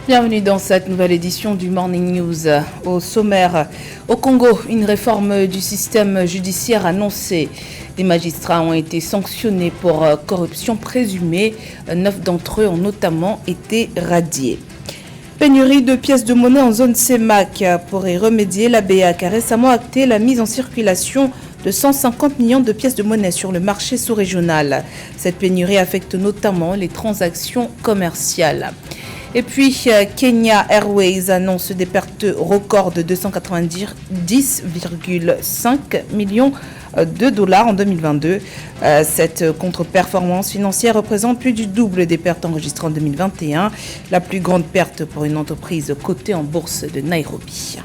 Bienvenue dans cette nouvelle édition du Morning News. Au sommaire, au Congo, une réforme du système judiciaire annoncée. Des magistrats ont été sanctionnés pour corruption présumée. 9 d'entre eux ont notamment été radiés. Pénurie de pièces de monnaie en zone CEMAC. Pour y remédier, la BEAC a récemment acté la mise en circulation de 150 millions de pièces de monnaie sur le marché sous-régional. Cette pénurie affecte notamment les transactions commerciales. Et puis, Kenya Airways annonce des pertes records de 290,5 millions de dollars en 2022. Cette contre-performance financière représente plus du double des pertes enregistrées en 2021, la plus grande perte pour une entreprise cotée en bourse de Nairobi.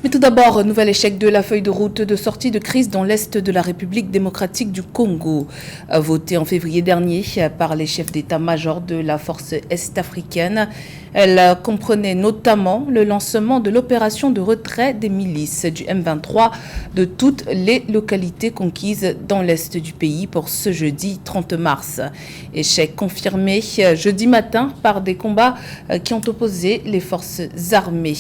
Mais tout d'abord, nouvel échec de la feuille de route de sortie de crise dans l'Est de la République démocratique du Congo. Votée en février dernier par les chefs d'état-major de la force est-africaine, elle comprenait notamment le lancement de l'opération de retrait des milices du M23 de toutes les localités conquises dans l'Est du pays pour ce jeudi 30 mars. Échec confirmé jeudi matin par des combats qui ont opposé les forces armées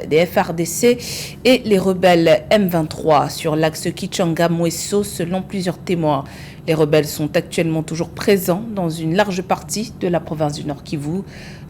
des FARDC et les rebelles M23 sur l'axe Kichanga-Mweso selon plusieurs témoins. Les rebelles sont actuellement toujours présents dans une large partie de la province du Nord Kivu.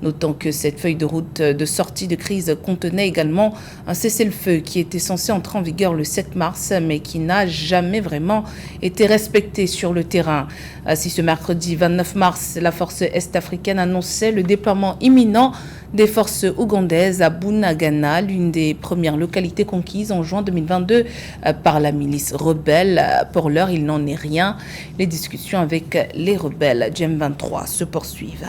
Notons que cette feuille de route de sortie de crise contenait également un cessez-le-feu qui était censé entrer en vigueur le 7 mars, mais qui n'a jamais vraiment été respecté sur le terrain. Si ce mercredi 29 mars, la force est-africaine annonçait le déploiement imminent des forces ougandaises à Bunagana, l'une des premières localités conquises en juin 2022 par la milice rebelle. Pour l'heure, il n'en est rien. Les discussions avec les rebelles du M23 se poursuivent.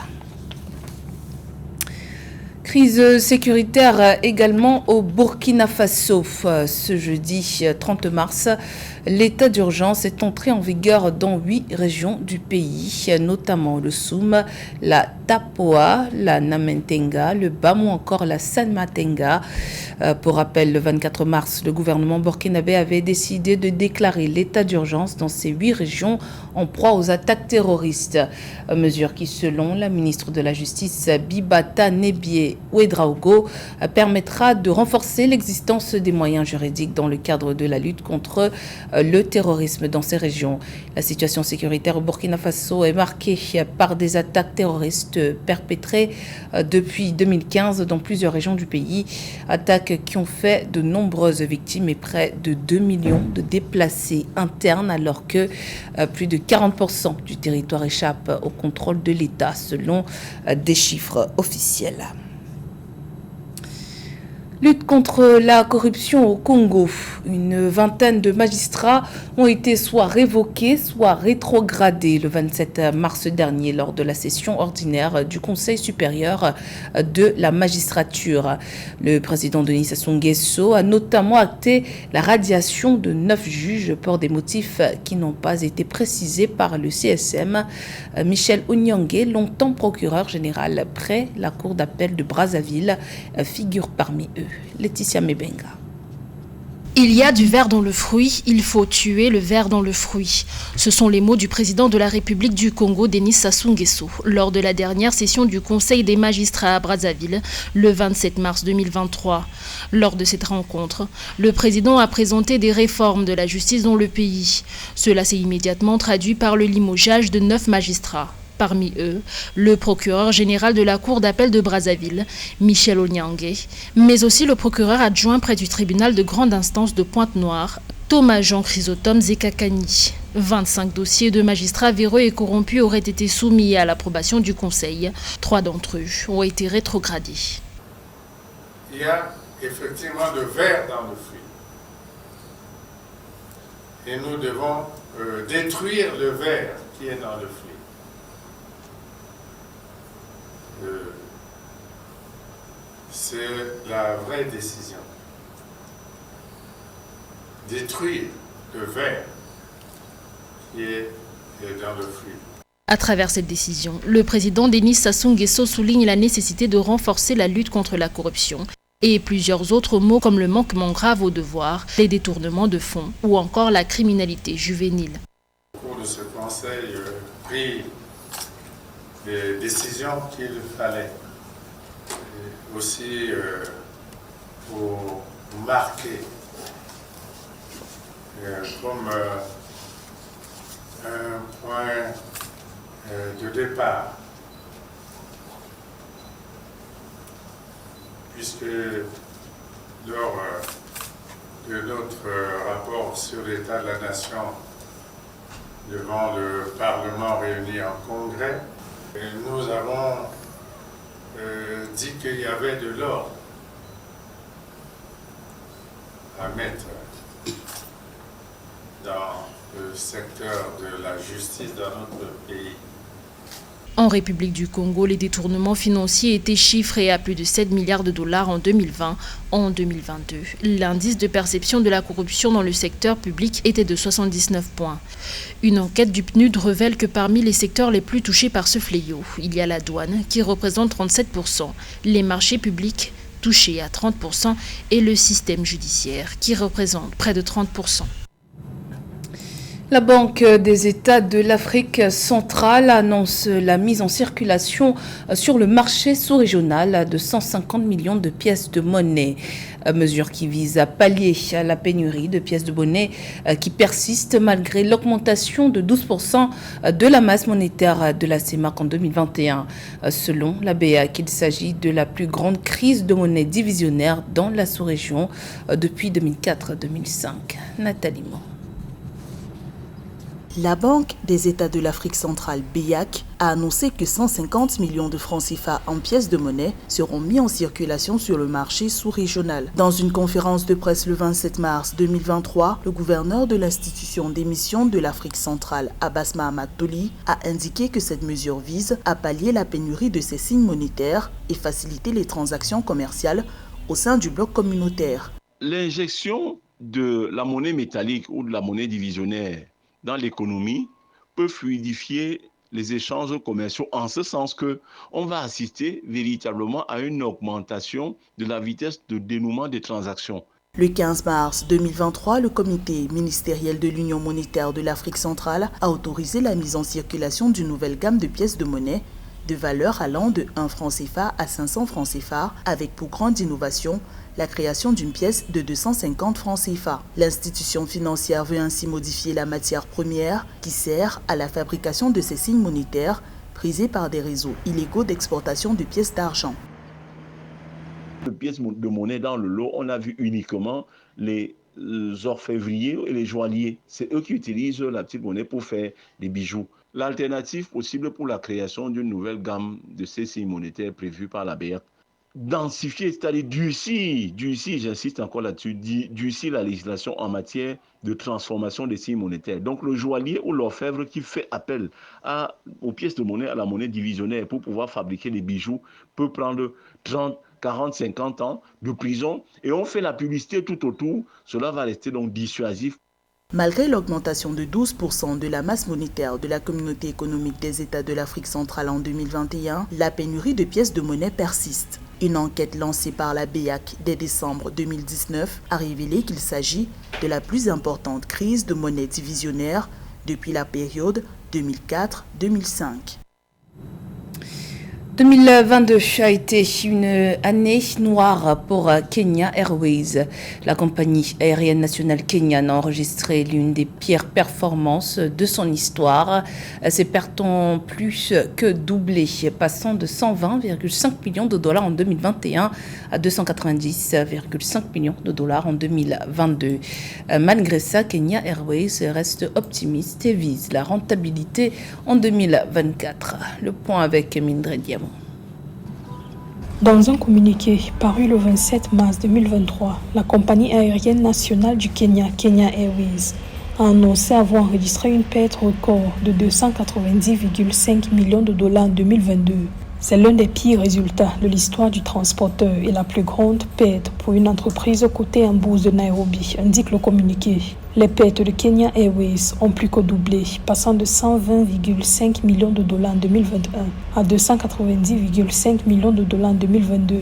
Crise sécuritaire également au Burkina Faso. Ce jeudi 30 mars, l'état d'urgence est entré en vigueur dans 8 régions du pays, notamment le Soum, la Tapoa, la Namentenga, le Bam ou encore la Sanmatenga. Pour rappel, le 24 mars, le gouvernement burkinabé avait décidé de déclarer l'état d'urgence dans ces 8 régions en proie aux attaques terroristes. Mesure qui, selon la ministre de la Justice, Bibata Nebié Ouedraogo, permettra de renforcer l'existence des moyens juridiques dans le cadre de la lutte contre le terrorisme dans ces régions. La situation sécuritaire au Burkina Faso est marquée par des attaques terroristes perpétrées depuis 2015 dans plusieurs régions du pays. Attaques qui ont fait de nombreuses victimes et près de 2 millions de déplacés internes alors que plus de 40% du territoire échappe au contrôle de l'État selon des chiffres officiels. Lutte contre la corruption au Congo. Une vingtaine de magistrats ont été soit révoqués, soit rétrogradés le 27 mars dernier lors de la session ordinaire du Conseil supérieur de la magistrature. Le président Denis Sassou Nguesso a notamment acté la radiation de 9 juges pour des motifs qui n'ont pas été précisés par le CSM. Michel Onyangue, longtemps procureur général près la cour d'appel de Brazzaville, figure parmi eux. Laetitia Mebenga. Il y a du ver dans le fruit, il faut tuer le ver dans le fruit. Ce sont les mots du président de la République du Congo, Denis Sassou Nguesso, lors de la dernière session du Conseil des magistrats à Brazzaville, le 27 mars 2023. Lors de cette rencontre, le président a présenté des réformes de la justice dans le pays. Cela s'est immédiatement traduit par le limogeage de 9 magistrats. Parmi eux, le procureur général de la Cour d'appel de Brazzaville, Michel Onyangue, mais aussi le procureur adjoint près du tribunal de grande instance de Pointe-Noire, Thomas Jean Chrysostome Zekakani. 25 dossiers de magistrats véreux et corrompus auraient été soumis à l'approbation du Conseil. 3 d'entre eux ont été rétrogradés. Il y a effectivement de ver dans le fruit. Et nous devons détruire le ver qui est dans le fruit. C'est la vraie décision. Détruire le ver qui est dans le fruit. À travers cette décision, le président Denis Sassou Nguesso souligne la nécessité de renforcer la lutte contre la corruption et plusieurs autres mots comme le manquement grave aux devoirs, les détournements de fonds ou encore la criminalité juvénile. Au cours de ce conseil pris les décisions qu'il fallait. Et aussi pour marquer comme un point de départ, puisque lors de notre rapport sur l'état de la nation devant le Parlement réuni en congrès, nous avons dit qu'il y avait de l'ordre à mettre dans le secteur de la justice dans notre pays. En République du Congo, les détournements financiers étaient chiffrés à plus de 7 milliards de dollars en 2020. En 2022, l'indice de perception de la corruption dans le secteur public était de 79 points. Une enquête du PNUD révèle que parmi les secteurs les plus touchés par ce fléau, il y a la douane qui représente 37%, les marchés publics touchés à 30% et le système judiciaire qui représente près de 30%. La Banque des États de l'Afrique centrale annonce la mise en circulation sur le marché sous-régional de 150 millions de pièces de monnaie. Mesure qui vise à pallier la pénurie de pièces de monnaie qui persiste malgré l'augmentation de 12% de la masse monétaire de la CEMAC en 2021. Selon la BEAC, il s'agit de la plus grande crise de monnaie divisionnaire dans la sous-région depuis 2004-2005. Nathalie Mo. La Banque des États de l'Afrique centrale, BEAC, a annoncé que 150 millions de francs CFA en pièces de monnaie seront mis en circulation sur le marché sous-régional. Dans une conférence de presse le 27 mars 2023, le gouverneur de l'institution d'émission de l'Afrique centrale, Abbas Mahamat Toli, a indiqué que cette mesure vise à pallier la pénurie de ces signes monétaires et faciliter les transactions commerciales au sein du bloc communautaire. L'injection de la monnaie métallique ou de la monnaie divisionnaire dans l'économie peut fluidifier les échanges commerciaux en ce sens que on va assister véritablement à une augmentation de la vitesse de dénouement des transactions. Le 15 mars 2023, le comité ministériel de l'Union monétaire de l'Afrique centrale a autorisé la mise en circulation d'une nouvelle gamme de pièces de monnaie de valeur allant de 1 franc CFA à 500 francs CFA, avec pour grande innovation la création d'une pièce de 250 francs CFA. L'institution financière veut ainsi modifier la matière première qui sert à la fabrication de ces signes monétaires prisés par des réseaux illégaux d'exportation de pièces d'argent. De pièces de monnaie dans le lot, on a vu uniquement les orfèvriers et les joailliers. C'est eux qui utilisent la petite monnaie pour faire des bijoux. L'alternative possible pour la création d'une nouvelle gamme de ces signes monétaires prévus par la BEAC, densifier, c'est-à-dire durcir, j'insiste encore là-dessus, durcir la législation en matière de transformation des signes monétaires. Donc le joaillier ou l'orfèvre qui fait appel aux pièces de monnaie, à la monnaie divisionnaire pour pouvoir fabriquer des bijoux peut prendre 30, 40, 50 ans de prison et on fait la publicité tout autour. Cela va rester donc dissuasif. Malgré l'augmentation de 12% de la masse monétaire de la communauté économique des États de l'Afrique centrale en 2021, la pénurie de pièces de monnaie persiste. Une enquête lancée par la BEAC dès décembre 2019 a révélé qu'il s'agit de la plus importante crise de monnaie divisionnaire depuis la période 2004-2005. 2022 a été une année noire pour Kenya Airways. La compagnie aérienne nationale kenyane a enregistré l'une des pires performances de son histoire. Ses pertes ont plus que doublé, passant de 120,5 millions de dollars en 2021 à 290,5 millions de dollars en 2022. Malgré ça, Kenya Airways reste optimiste et vise la rentabilité en 2024. Le point avec Mildred Diamant. Dans un communiqué paru le 27 mars 2023, la compagnie aérienne nationale du Kenya, Kenya Airways, a annoncé avoir enregistré une perte record de 290,5 millions de dollars en 2022. C'est l'un des pires résultats de l'histoire du transporteur et la plus grande perte pour une entreprise cotée en bourse de Nairobi, indique le communiqué. Les pertes de Kenya Airways ont plus que doublé, passant de 120,5 millions de dollars en 2021 à 290,5 millions de dollars en 2022.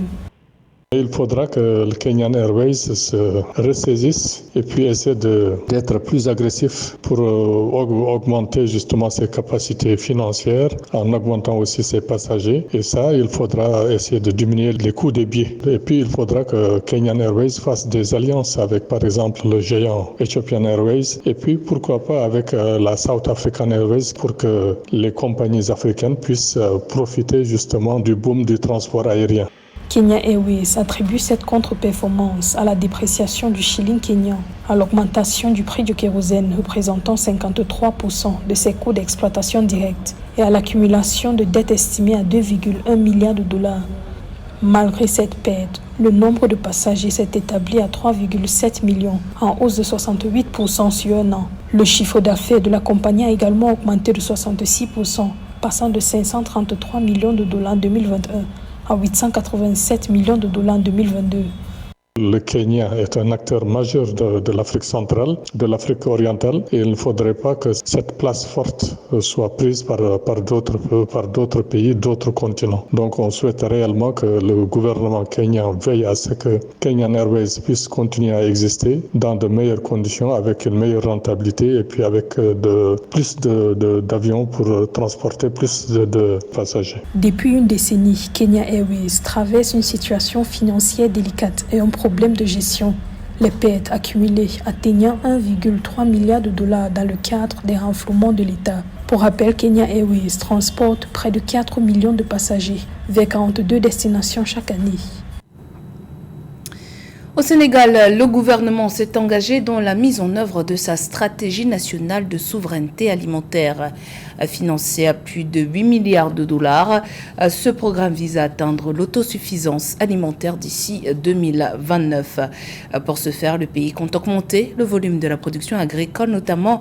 Il faudra que le Kenyan Airways se ressaisisse et puis essaie d'être plus agressif pour augmenter justement ses capacités financières en augmentant aussi ses passagers. Et ça, il faudra essayer de diminuer les coûts des billets. Et puis, il faudra que Kenyan Airways fasse des alliances avec, par exemple, le géant Ethiopian Airways et puis, pourquoi pas, avec la South African Airways pour que les compagnies africaines puissent profiter justement du boom du transport aérien. Kenya Airways attribue cette contre-performance à la dépréciation du shilling kenyan, à l'augmentation du prix du kérosène représentant 53% de ses coûts d'exploitation directs et à l'accumulation de dettes estimées à 2,1 milliards de dollars. Malgré cette perte, le nombre de passagers s'est établi à 3,7 millions, en hausse de 68% sur un an. Le chiffre d'affaires de la compagnie a également augmenté de 66%, passant de 533 millions de dollars en 2021 à 887 millions de dollars en 2022. Le Kenya est un acteur majeur de l'Afrique centrale, de l'Afrique orientale, et il ne faudrait pas que cette place forte soit prise par d'autres pays, d'autres continents. Donc on souhaite réellement que le gouvernement kenyan veille à ce que Kenyan Airways puisse continuer à exister dans de meilleures conditions, avec une meilleure rentabilité et puis avec plus d'avions pour transporter plus de passagers. Depuis une décennie, Kenya Airways traverse une situation financière délicate et un problème de gestion. Les pertes accumulées atteignant 1,3 milliard de dollars dans le cadre des renflouements de l'État. Pour rappel, Kenya Airways transporte près de 4 millions de passagers vers 42 destinations chaque année. Au Sénégal, le gouvernement s'est engagé dans la mise en œuvre de sa stratégie nationale de souveraineté alimentaire. Financé à plus de 8 milliards de dollars, ce programme vise à atteindre l'autosuffisance alimentaire d'ici 2029. Pour ce faire, le pays compte augmenter le volume de la production agricole, notamment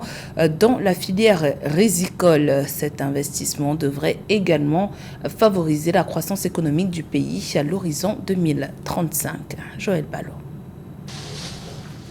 dans la filière rizicole. Cet investissement devrait également favoriser la croissance économique du pays à l'horizon 2035. Joël Ballot.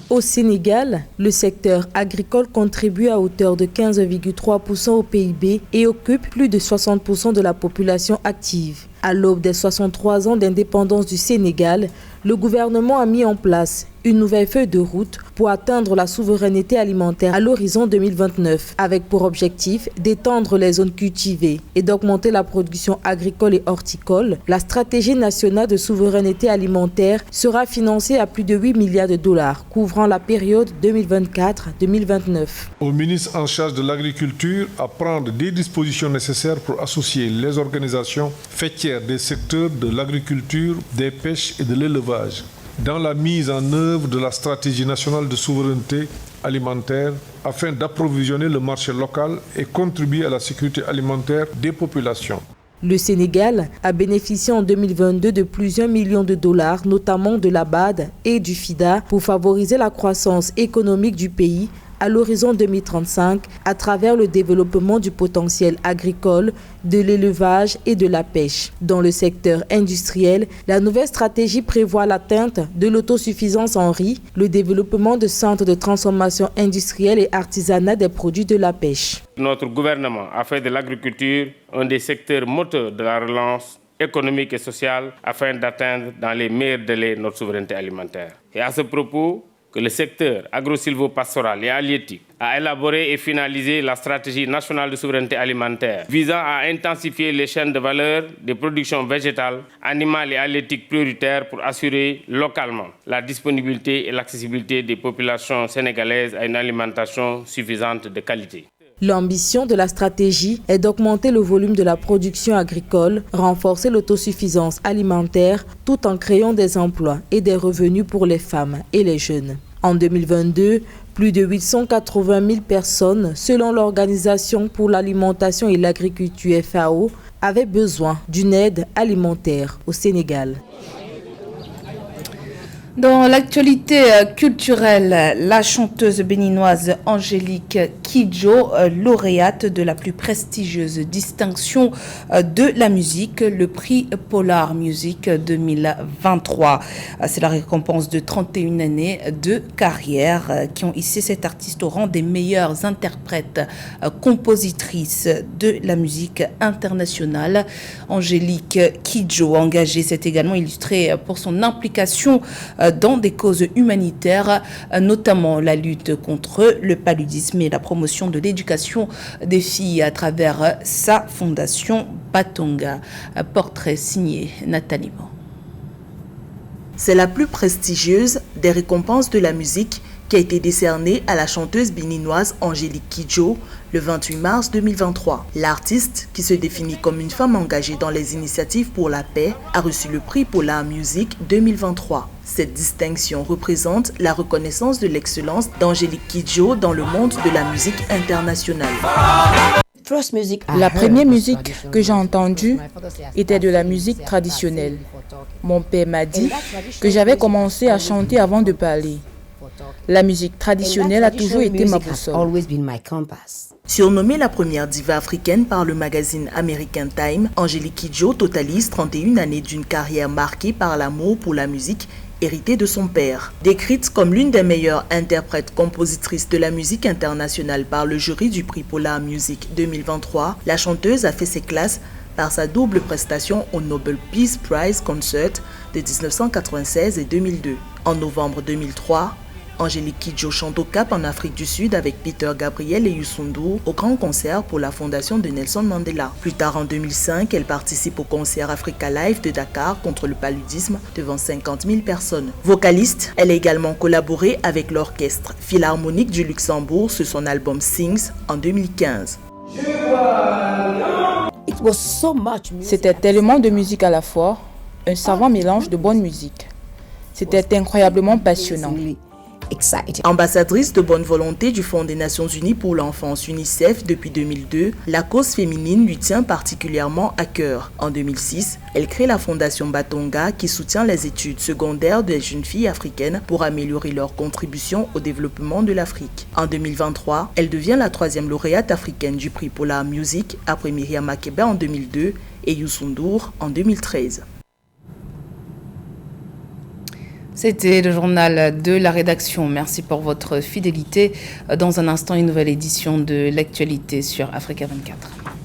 Au Sénégal, le secteur agricole contribue à hauteur de 15,3% au PIB et occupe plus de 60% de la population active. À l'aube des 63 ans d'indépendance du Sénégal, le gouvernement a mis en place une nouvelle feuille de route pour atteindre la souveraineté alimentaire à l'horizon 2029, avec pour objectif d'étendre les zones cultivées et d'augmenter la production agricole et horticole. La stratégie nationale de souveraineté alimentaire sera financée à plus de 8 milliards de dollars, couvrant la période 2024-2029. Au ministre en charge de l'agriculture à prendre des dispositions nécessaires pour associer les organisations faîtières des secteurs de l'agriculture, des pêches et de l'élevage dans la mise en œuvre de la stratégie nationale de souveraineté alimentaire afin d'approvisionner le marché local et contribuer à la sécurité alimentaire des populations. Le Sénégal a bénéficié en 2022 de plusieurs millions de dollars, notamment de la BAD et du FIDA, pour favoriser la croissance économique du pays à l'horizon 2035 à travers le développement du potentiel agricole, de l'élevage et de la pêche. Dans le secteur industriel, la nouvelle stratégie prévoit l'atteinte de l'autosuffisance en riz, le développement de centres de transformation industrielle et artisanale des produits de la pêche. Notre gouvernement a fait de l'agriculture un des secteurs moteurs de la relance économique et sociale afin d'atteindre dans les meilleurs délais notre souveraineté alimentaire. Et à ce propos, que le secteur agro-silvo-pastoral et halieutique a élaboré et finalisé la stratégie nationale de souveraineté alimentaire visant à intensifier les chaînes de valeur des productions végétales, animales et halieutiques prioritaires pour assurer localement la disponibilité et l'accessibilité des populations sénégalaises à une alimentation suffisante de qualité. L'ambition de la stratégie est d'augmenter le volume de la production agricole, renforcer l'autosuffisance alimentaire tout en créant des emplois et des revenus pour les femmes et les jeunes. En 2022, plus de 880 000 personnes, selon l'Organisation pour l'alimentation et l'agriculture FAO, avaient besoin d'une aide alimentaire au Sénégal. Dans l'actualité culturelle, la chanteuse béninoise Angélique Kidjo, lauréate de la plus prestigieuse distinction de la musique, le prix Polar Music 2023. C'est la récompense de 31 années de carrière qui ont hissé cet artiste au rang des meilleures interprètes, compositrices de la musique internationale. Angélique Kidjo, engagée, s'est également illustrée pour son implication dans des causes humanitaires, notamment la lutte contre le paludisme et la promotion de l'éducation des filles à travers sa fondation Batonga. Portrait signé Nathalie Mo. C'est la plus prestigieuse des récompenses de la musique qui a été décernée à la chanteuse béninoise Angélique Kidjo le 28 mars 2023. L'artiste, qui se définit comme une femme engagée dans les initiatives pour la paix, a reçu le prix Polar Music 2023. Cette distinction représente la reconnaissance de l'excellence d'Angélique Kidjo dans le monde de la musique internationale. La première musique que j'ai entendue était de la musique traditionnelle. Mon père m'a dit que j'avais commencé à chanter avant de parler. La musique traditionnelle a toujours été ma boussole. Surnommée la première diva africaine par le magazine American Time, Angélique Kidjo totalise 31 années d'une carrière marquée par l'amour pour la musique héritée de son père. Décrite comme l'une des meilleures interprètes compositrices de la musique internationale par le jury du prix Polar Music 2023, la chanteuse a fait ses classes par sa double prestation au Nobel Peace Prize Concert de 1996 et 2002. En novembre 2003, Angélique Kidjo chante au Cap en Afrique du Sud avec Peter Gabriel et Youssou N'Dour au grand concert pour la fondation de Nelson Mandela. Plus tard en 2005, elle participe au concert Africa Live de Dakar contre le paludisme devant 50 000 personnes. Vocaliste, elle a également collaboré avec l'orchestre Philharmonique du Luxembourg sur son album Sings en 2015. C'était tellement de musique à la fois, un savant mélange de bonne musique. C'était incroyablement passionnant. Ambassadrice de bonne volonté du Fonds des Nations Unies pour l'enfance UNICEF depuis 2002, la cause féminine lui tient particulièrement à cœur. En 2006, elle crée la fondation Batonga qui soutient les études secondaires des jeunes filles africaines pour améliorer leur contribution au développement de l'Afrique. En 2023, elle devient la 3e lauréate africaine du prix Polar Music après Myriam Makeba en 2002 et Youssou N'Dour en 2013. C'était le journal de la rédaction. Merci pour votre fidélité. Dans un instant, une nouvelle édition de l'actualité sur Africa 24.